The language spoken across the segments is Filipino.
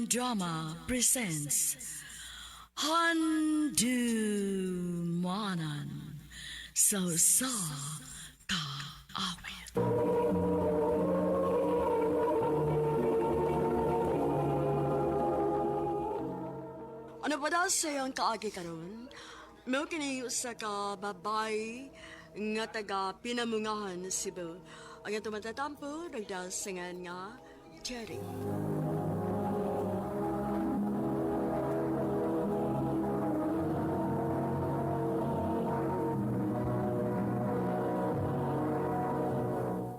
Drama presents Handumanan So Sa Ka Awit. Ano ba daw sayang kaagi karon? May kini sa ka babay nga taga Pinamungahan, Cebu. Ang ito matatampo, nagdasingan nga, Cherry.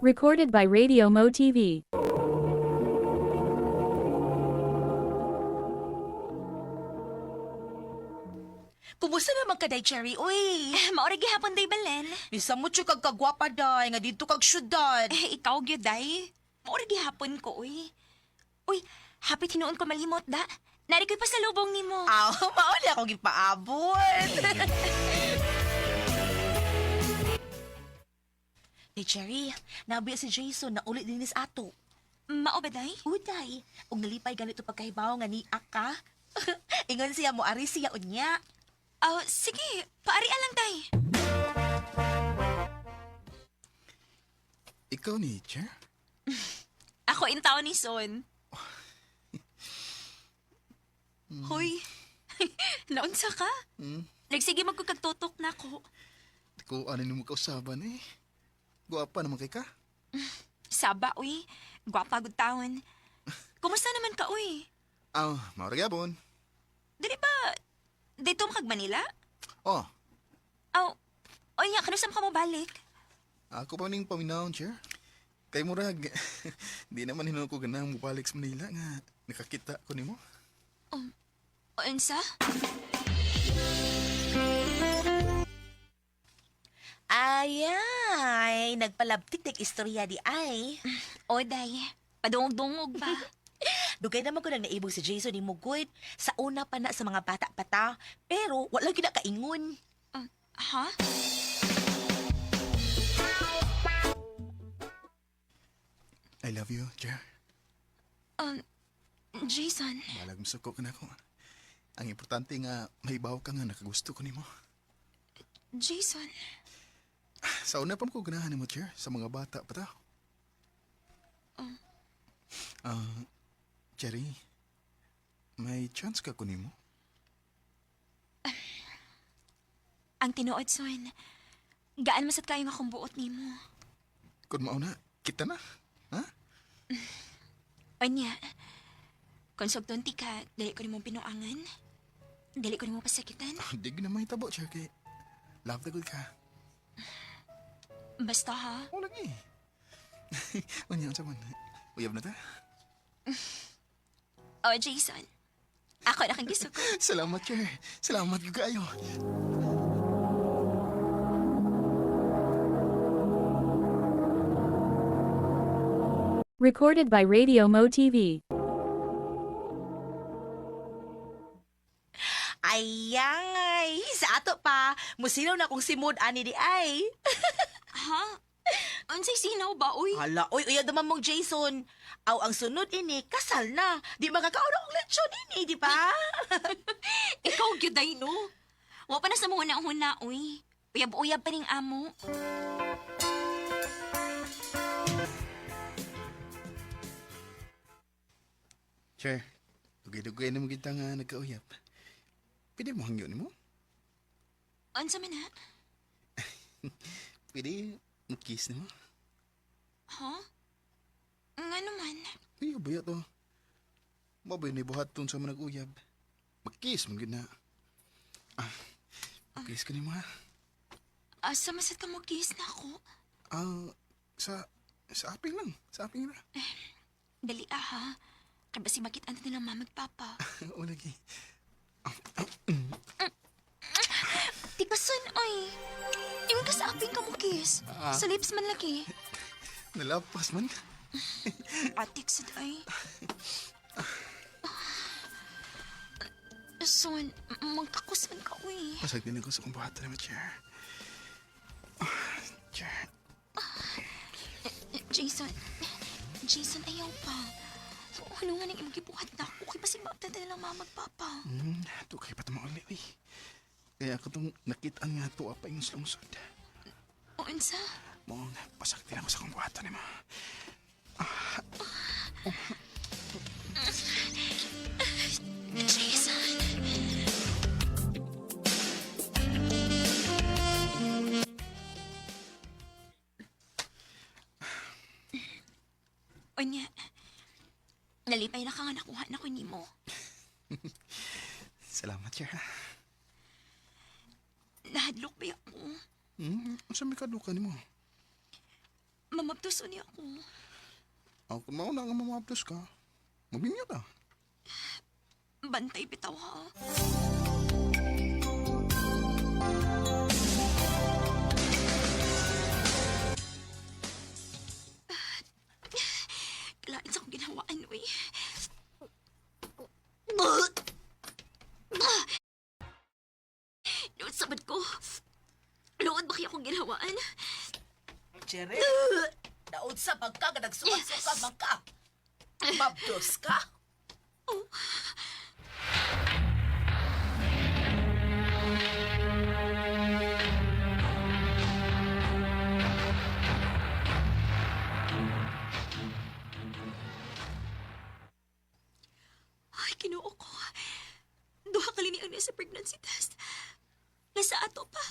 Recorded by Radio Mo TV. Kumusta naman ka, day, Cherry? Uy! Maorigi hapon day balen. Bisa mo siya kag kagwapa, day, nga dito kag syudad. Ikaw gyud day. Maorigi hapon ko uy. Uy, happy tinuon ko malimot da. Nari ko'y pasalubong nimo. Aw, mauli akong gipaabot. Day, Cherry, nabiya si Jason na ulit dinis ato. Mao ba day? Uday, ug nalipay ganito pagkahibaw nga ni Aka. Ingon siya mo ari siya unya. Sige, paarian lang day. Ikaw ni Cher? Ako in taon ni Son. Hoy, naunsa ka? Nagsige magkukagtutok na ko. Di ko ano mo kausaban eh. Guwapa naman kay ka. Saba, uy. Gwapa gud taon. Kumusta naman ka, uy? Mauragabon. Dili ba, dito mo kag Manila? Oh, Oy nga, kanusam ka mo balik? ako pa ning paminahon, Cher. Kay murag, di naman hinuon ko ganang mubalik sa Manila nga nakakita ko nimo. Unsa? Ay, nagpalabtik tig istorya di ay. O, day. Padungog-dungog ba? Dugay naman ko nang naibog si Jason ni Mugod sa una pa na sa mga bata-bata, pero wala gyud na kaingon. Ha? I love you, Cher. Jason. Malag musuko ka na ako. Ang importante nga, mahibaw ka nga nakagusto ko nimo. Jason. Sa una pa ko ganahan mo, Cher, sa mga bata pa ta. Cherry, may chance ka kunin mo? Ang tinuod, Son. Gaan masat kayo nga kung buot ni mo. Kung mauna, kita na. Ha? Anya, kung sugtunti ka, dali ko ni mong pinuangan. Dali ko ni mong pasakitan. Di ko na mahitabo, Cher, kay love the good ka. Basta ha. O lagi. Unya, sa man. Uyab na ta. O, Jason. Ako na kang gisuko. Salamat, Cher. Salamat ko kayo. Recorded by Radio Mo TV. Ayay, sa ato pa, musilaw na kung simod ani di ay. Ha? Unsay sinaw ba, uy? Hala, oy, uyad naman mong Jason. Aw, ang sunod ini, kasal na. Di magkakaon akong lechon ini, di ba? Ikaw gyud day no. Wa pa na sa mga huna, uy. Uyab-uyab pa ning amo. Cher, dugay-dugay na mo kita nga nagkauyap. Pwede mo hangyo ni mo? Unsa man ha? Pwede mag-kiss ni mo? Ha? Nga naman. Ay, baya to. Mabay na ibuhat sa mga nag-uyab. Mag-kiss mo gina. Mag-kiss ka ni mo ha? Asa masat ka mo kiss na ako? Sa aping lang. Sa aping na. Dali ha. Kaya si bakit ano nilang mamagpapa? O lagi. Tikasan ay. Ingon ka sa aping ka mo kiss. Sa lips man lagi. Nalapas man. Atik sad ay. Son, magtakos man ka, uy. Pasag din ako sa kumbata naman, Cher. Cher. Jason, ayaw pa. Ano nga nang imong gibuhat na ako? Kay basig maabtan tayo lang mama at papa. Ito kay patama ulit, uy. Kaya ako itong nakitaan nga ito apa yung slungsod. O unsa? Mong pasakti ako sa kong buhatan ni mo. Jason. Onya, nalipay na ka nga nakuha na ko nimo. Salamat, sir. Nahadlok ba ako? Asa may kaduka ni mo? Mamabtos ni ako. Kung mauna nga mamaplos ka, mabinyo ka. Bantay bitaw ha. Kailangan sa akong ginhawaan, uy. Luod sabad ko. Luod ba kaya akong ginhawaan? Cherry, daod sa pagka nga nagsukat-sukat man ka. Mabdos ka? Ay, kinuo ko. Duha ka liniang niya sa pregnancy test. Nasa ato pa.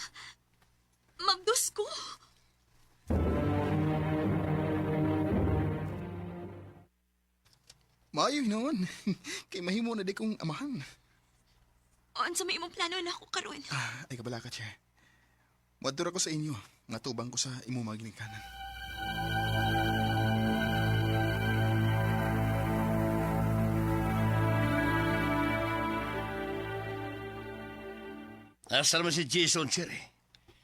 Magdos ko. Maayo hinawan. Kay mahimo na di kong amahan. O, sa may imong plano na ako karon. Ay kabalakat, sir. Madura ko sa inyo. Nga tubang ko sa imo maginikanan. Asa naman si Jason, Cherry?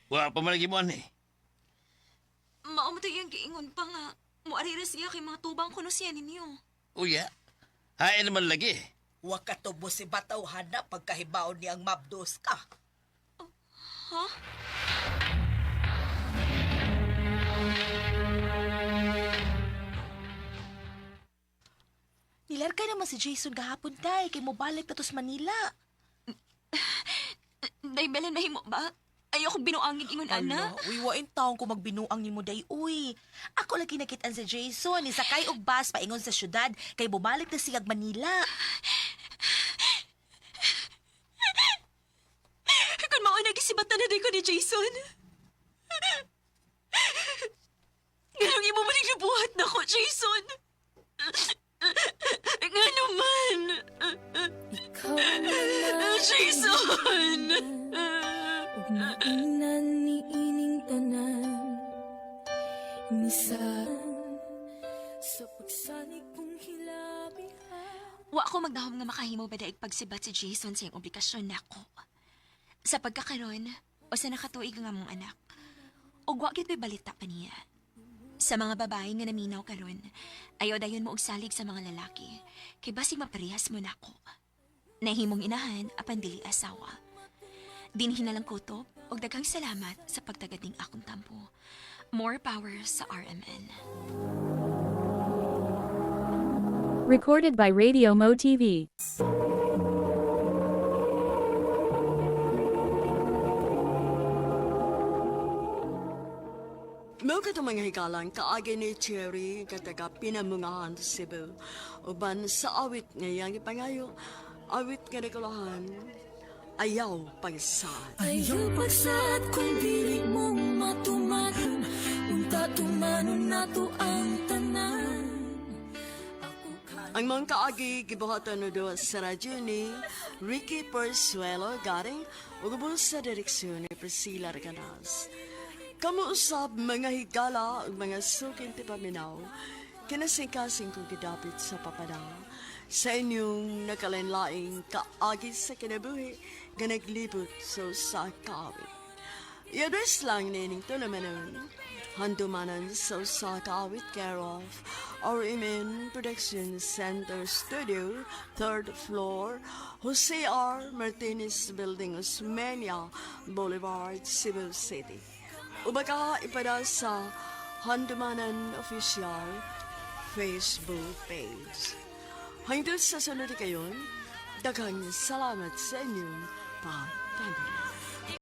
Wala pa malagi mo, eh. Maumatay ang giingon pa nga. Muarira siya kay mga tubang kuno siya ninyo. Uya, hain naman lagi. Wa ka tubo si Bataw hanap pagkahibaon niyang mabdos ka. Ha? Nilarkay naman si Jason gahapon, day. Kay mo balik tatos Manila. Day, Belen, mahimo ba? Ayoko binuangin ingon, ana. Uy, wain taong ko magbinuang ni mo, day. Uy, ako lagi nakitaan si Jason. Nisakay og bus paingon sa syudad. Kay bumalik na siya Manila. Kung mauna gisibatan na day ko ni Jason. Ganong imo manig nabuhat na ko, Jason. Nga naman. Jason! Ug naingnan ni ining tanan Misan sa pagsanig kong hilabihan Wa ko magdahom nga makahimo ba daig pagsibat si Jason sa iyang obligasyon nako. Sa pagkakaroon, o sa nakatuig nga mong anak, o wa gyud may balita pa niya. Sa mga babae nga naminaw karon, ayaw dayon mo og salig sa mga lalaki, kay basig maparehas mo nako. Nahimong inahan apan dili asawa. Dinhin na lang kutob og daghang salamat sa pagtagading akong tampo. More power sa RMN. Recorded by Radio Mo TV. Mo ka mga higalang kaagi ni Cherry kataga pinamungahan sa Cebu. Uban sa awit ngayang ipangayo, awit nga nakulahan, ayaw pagsaan. Ayaw pagsat kung dili mong matumanon Unta tumanon nato ang tanan Ang mga kaagi gibuhatan no do sa radyo ni Ricky Persuelo garing ugubol sa direksyon ni Priscilla Reganas. Kamuusab mga higala ug mga sukin ti paminaw, kinasingkasing kong gidapit sa papada sa inyong nakalinlaing kaagi sa kinabuhi nga naglibot sa kaawit. I-address lang nining to naman handumanan sa kaawit care of our Imen Production Center Studio, 3rd floor, Jose R. Martinez Building, Osmeña Boulevard, Cebu City. Ubaga ipada sa Handumanan Official Facebook page. Hanggang sa sunod kayon, daghang salamat sa inyong pagtanong.